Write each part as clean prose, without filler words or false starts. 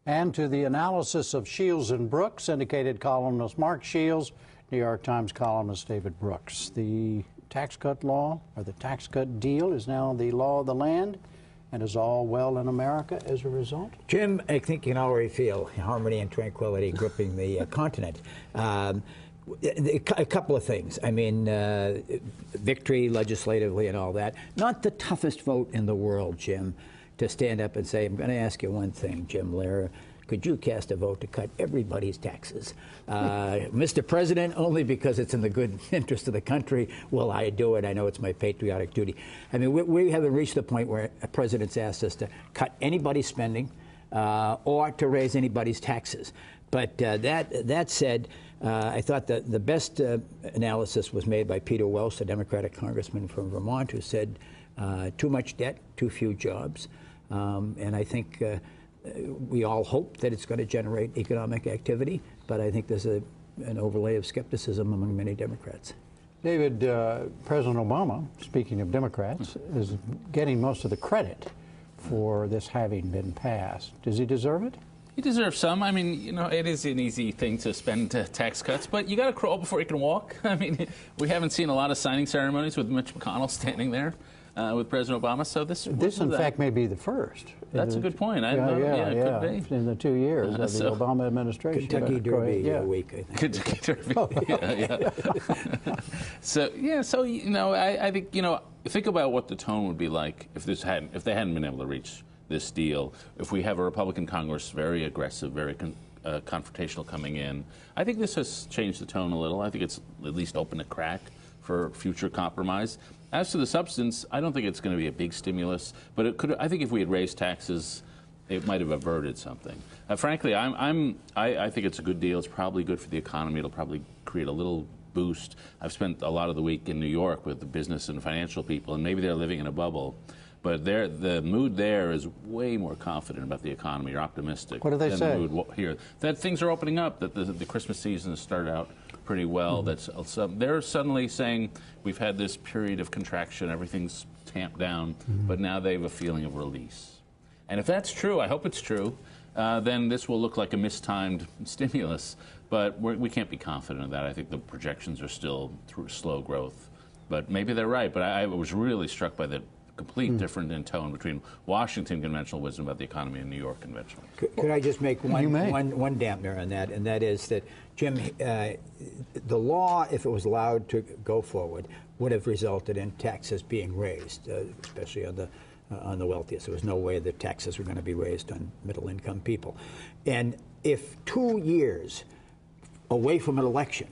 And to the analysis of Shields and Brooks, syndicated columnist Mark Shields, New York Times columnist David Brooks. The tax cut law, or the tax cut deal, is now the law of the land, and is all well in America as a result? Jim, I think you can already feel harmony and tranquility gripping the continent. A couple of things. I mean, victory legislatively and all that. Not the toughest vote in the world, Jim, to stand up and say, I'm going to ask you one thing, Jim Lehrer. Could you cast a vote to cut everybody's taxes? Mr. President, only because it's in the good interest of the country will I do it. I know it's my patriotic duty. I mean, we haven't reached the point where a president's asked us to cut anybody's spending or to raise anybody's taxes. But that said, I thought that the best analysis was made by Peter Welch, the Democratic congressman from Vermont, who said too much debt, too few jobs. And I think we all hope that it's going to generate economic activity, but I think there's an overlay of skepticism among many Democrats. David, President Obama, speaking of Democrats, is getting most of the credit for this having been passed. Does he deserve it? He deserves some. I mean, you know, it is an easy thing to spend tax cuts, but you got to crawl before you can walk. I mean, we haven't seen a lot of signing ceremonies with Mitch McConnell standing there with President Obama. So this in fact, may be the first. That's a good point. Yeah, could be. In the 2 years of the Obama administration. Kentucky Derby week, I think. Kentucky Derby. So you know, I think, you know, think about what the tone would be like if they hadn't been able to reach this deal. If we have a Republican Congress very aggressive, very confrontational coming in, I think this has changed the tone a little. I think it's at least opened a crack for future compromise. As to the substance, I don't think it's going to be a big stimulus, but it could. I think if we had raised taxes, it might have averted something. Frankly, I think it's a good deal. It's probably good for the economy. It'll probably create a little boost. I've spent a lot of the week in New York with the business and financial people, and maybe they're living in a bubble. But the mood there is way more confident about the economy, or optimistic. What do they say? The mood here, that things are opening up, that the Christmas season has started out pretty well. They're suddenly saying we've had this period of contraction, everything's tamped down, but now they have a feeling of release. And if that's true, I hope it's true, then this will look like a mistimed stimulus. But we can't be confident of that. I think the projections are still through slow growth. But maybe they're right. But I was really struck by the complete difference in tone between Washington conventional wisdom about the economy and New York conventional. Could I just make one dampener on that, and that is that, Jim, the law, if it was allowed to go forward, would have resulted in taxes being raised, especially on the wealthiest. There was no way that taxes were going to be raised on middle-income people. And if 2 years away from an election,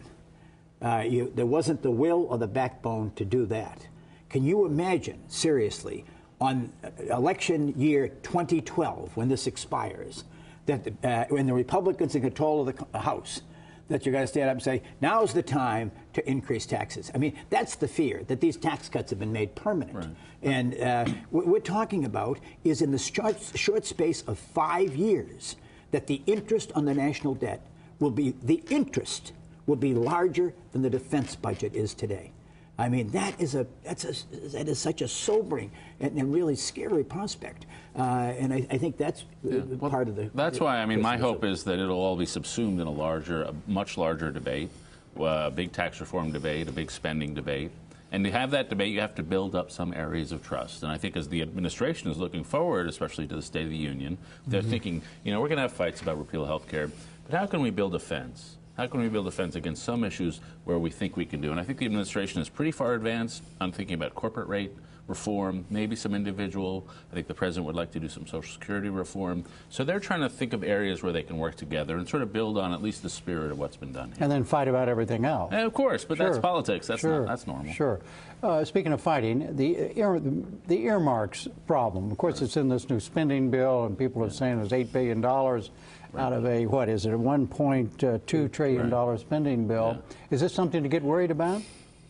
there wasn't the will or the backbone to do that, can you imagine, seriously, on election year 2012, when this expires, that when the Republicans in control of the House, that you're going to stand up and say, now's the time to increase taxes? I mean, that's the fear, that these tax cuts have been made permanent. Right. And what we're talking about is in the short space of 5 years, that the interest on the national debt will be larger than the defense budget is today. I mean, that is such a sobering and really scary prospect, and I think that's part of the. That's why, I mean, my hope is that it'll all be subsumed in a much larger debate, a big tax reform debate, a big spending debate. And to have that debate, you have to build up some areas of trust. And I think as the administration is looking forward, especially to the State of the Union, they're thinking, you know, we're going to have fights about repeal of health care, but how can we build a fence? How can we build a fence against some issues where we think we can do? And I think the administration is pretty far advanced on thinking about corporate rate reform, maybe some individual. I think the president would like to do some Social Security reform. So they're trying to think of areas where they can work together and sort of build on at least the spirit of what's been done here. And then fight about everything else. Of course, but that's politics. That's normal. Sure. Speaking of fighting, the earmarks problem, of course, it's in this new spending bill, and people are saying there's $8 billion out of a, what is it, a $1.2 trillion spending bill. Is this something to get worried about?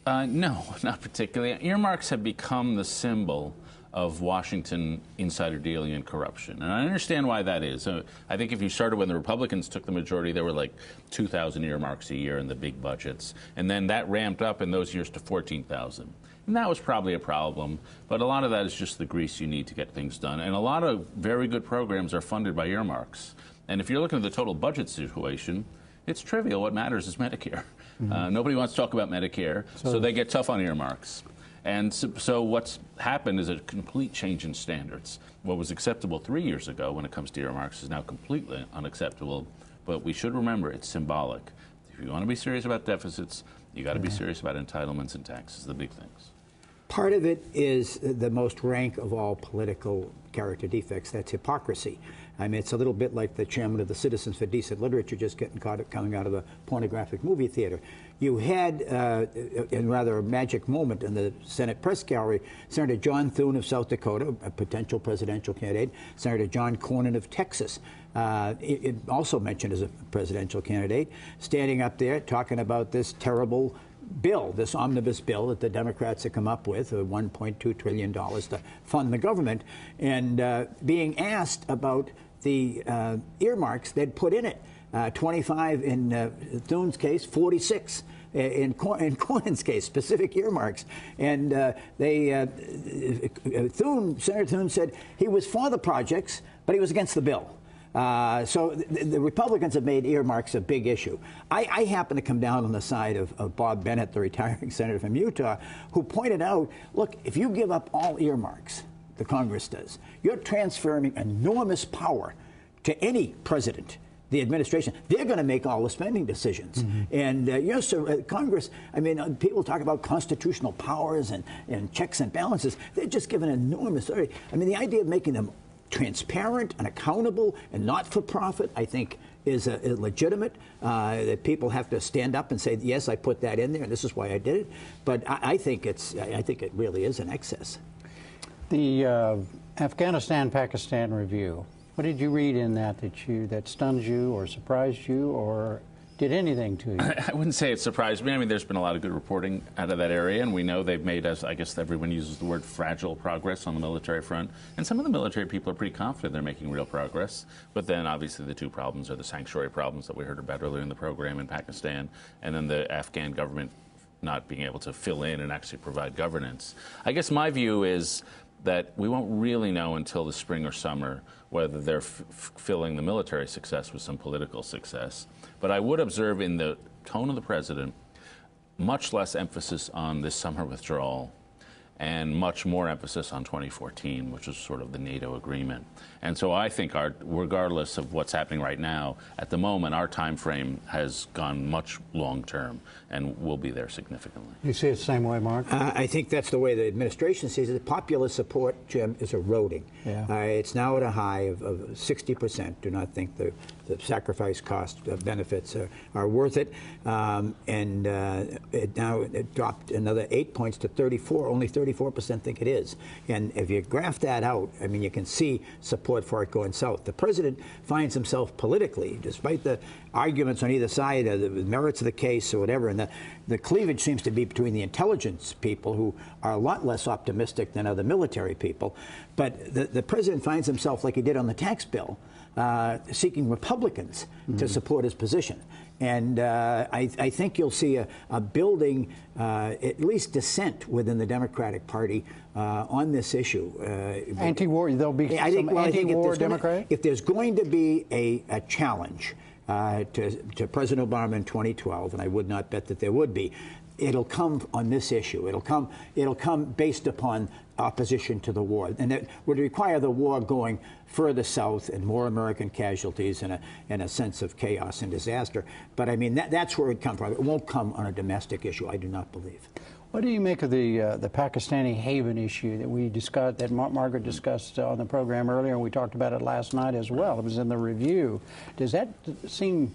No, not particularly. Earmarks have become the symbol of Washington insider dealing and corruption. And I understand why that is. I think if you started when the Republicans took the majority, there were like 2,000 earmarks a year in the big budgets. And then that ramped up in those years to 14,000. And that was probably a problem. But a lot of that is just the grease you need to get things done. And a lot of very good programs are funded by earmarks. And if you're looking at the total budget situation, it's trivial. What matters is Medicare. Nobody wants to talk about Medicare, so they get tough on earmarks. And so what's happened is a complete change in standards. What was acceptable 3 years ago when it comes to earmarks is now completely unacceptable. But we should remember it's symbolic. If you want to be serious about deficits, you got to be serious about entitlements and taxes, the big things. Part of it is the most rank of all political character defects. That's hypocrisy. I mean, it's a little bit like the chairman of the Citizens for Decent Literature just getting caught coming out of the pornographic movie theater. You had, in rather a magic moment in the Senate press gallery, Senator John Thune of South Dakota, a potential presidential candidate, Senator John Cornyn of Texas, also mentioned as a presidential candidate, standing up there talking about this terrible bill, this omnibus bill that the Democrats have come up with, $1.2 trillion to fund the government, and being asked about the earmarks they'd put in it. 25 in Thune's case, 46 in Cornyn's case, specific earmarks. And Senator Thune said he was for the projects, but he was against the bill. So the Republicans have made earmarks a big issue. I happen to come down on the side of Bob Bennett, the retiring senator from Utah, who pointed out, look, if you give up all earmarks, the Congress does, you're transferring enormous power to any president, the administration. They're going to make all the spending decisions. And, so Congress, I mean, people talk about constitutional powers and checks and balances. They're just given enormous authority. I mean, the idea of making them transparent and accountable and not for profit, I think, is legitimate. That people have to stand up and say, yes, I put that in there, and this is why I did it. But I think it really is an excess. The Afghanistan-Pakistan review. What did you read in that that stunned you or surprised you or did anything to you? I wouldn't say it surprised me. I mean, there's been a lot of good reporting out of that area, and we know they've made, as I guess everyone uses the word, fragile progress on the military front. And some of the military people are pretty confident they're making real progress. But then, obviously, the two problems are the sanctuary problems that we heard about earlier in the program in Pakistan, and then the Afghan government not being able to fill in and actually provide governance. I guess my view is that we won't really know until the spring or summer whether they're filling the military success with some political success. But I would observe in the tone of the president much less emphasis on this summer withdrawal and much more emphasis on 2014, which is sort of the NATO agreement. And so I think regardless of what's happening right now, at the moment, our time frame has gone much long-term and will be there significantly. You see it the same way, Mark? I think that's the way the administration sees it. Popular support, Jim, is eroding. Yeah. It's now at a high of 60%. Do not think the sacrifice cost benefits are worth it. It dropped another 8 points to 34. Only 34% think it is. And if you graph that out, I mean, you can see support for it going south. The president finds himself politically, despite the arguments on either side, the merits of the case or whatever, and the cleavage seems to be between the intelligence people who are a lot less optimistic than other military people. But the president finds himself, like he did on the tax bill, seeking Republicans to support his position. And I think you'll see a building, at least dissent within the Democratic Party on this issue. Anti-war, there'll be some anti-war Democrat? If there's going to be a challenge to President Obama in 2012, and I would not bet that there would be, it'll come on this issue. It'll come based upon opposition to the war, and it would require the war going further south and more American casualties and a sense of chaos and disaster. But I mean, that's where it would come from. It won't come on a domestic issue, I do not believe. What do you make of the Pakistani haven issue that we discussed, that Margaret discussed on the program earlier, and we talked about it last night as well? It was in the review. Does that seem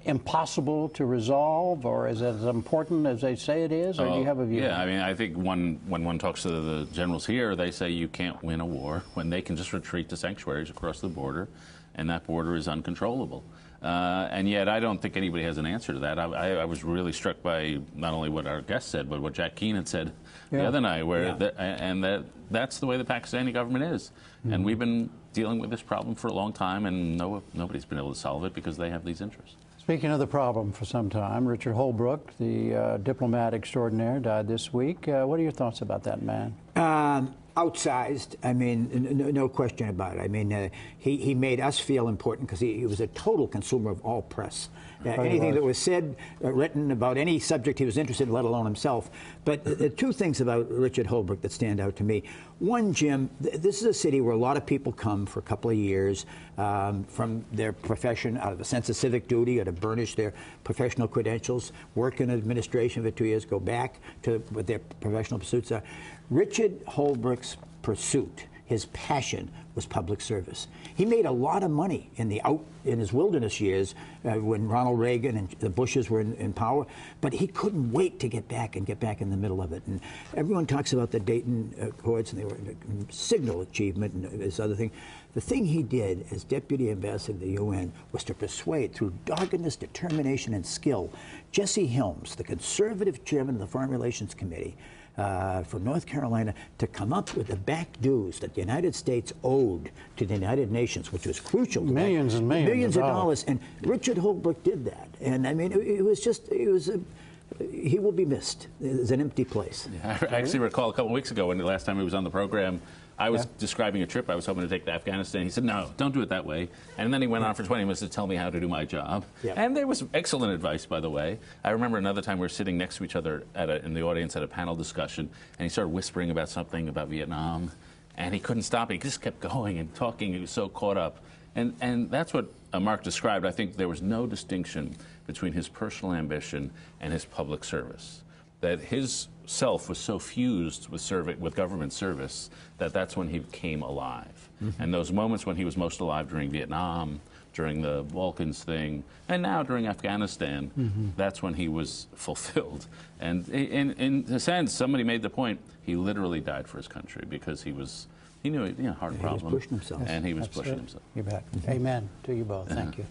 impossible to resolve, or is it as important as they say it is, or do you have a view? Yeah, I mean, I think when one talks to the generals here, they say you can't win a war when they can just retreat to sanctuaries across the border, and that border is uncontrollable. And yet I don't think anybody has an answer to that. I was really struck by not only what our guest said, but what Jack Keane had said the other night, where that's the way the Pakistani government is. And we've been dealing with this problem for a long time, and nobody's been able to solve it because they have these interests. Speaking of the problem for some time, Richard Holbrooke, the diplomat extraordinaire, died this week. What are your thoughts about that man? Outsized. I mean, no question about it. I mean, he made us feel important because he was a total consumer of all press. Anything that was said, written about any subject he was interested in, let alone himself. But two things about Richard Holbrooke that stand out to me. One, Jim, this is a city where a lot of people come for a couple of years from their profession out of a sense of civic duty or to burnish their professional credentials, work in administration for 2 years, go back to what their professional pursuits are. Richard Holbrooke's pursuit, his passion, was public service. He made a lot of money in his wilderness years when Ronald Reagan and the Bushes were in power, but he couldn't wait to get back in the middle of it. And everyone talks about the Dayton Accords, and they were a signal achievement and this other thing. The thing he did as Deputy Ambassador to the UN was to persuade, through doggedness, determination, and skill, Jesse Helms, the conservative chairman of the Foreign Relations Committee, from North Carolina, to come up with the back dues that the United States owed to the United Nations, which was crucial. Millions and millions of dollars. And Richard Holbrooke did that. And I mean, he will be missed. It's an empty place. Yeah, I actually recall a couple of weeks ago when the last time he was on the program, I was describing a trip I was hoping to take to Afghanistan. He said, no, don't do it that way. And then he went on for 20 minutes to tell me how to do my job. Yeah. And there was excellent advice, by the way. I remember another time we were sitting next to each other in the audience at a panel discussion, and he started whispering about something about Vietnam, and he couldn't stop it. He just kept going and talking. He was so caught up. And that's what Mark described. I think there was no distinction between his personal ambition and his public service. That his self was so fused with government service that's when he came alive. Mm-hmm. And those moments when he was most alive during Vietnam, during the Balkans thing, and now during Afghanistan, that's when he was fulfilled. And in a sense, somebody made the point, he literally died for his country because he knew it, hard problem. He was pushing himself. And he was pushing himself. You bet. Amen to you both. Thank you.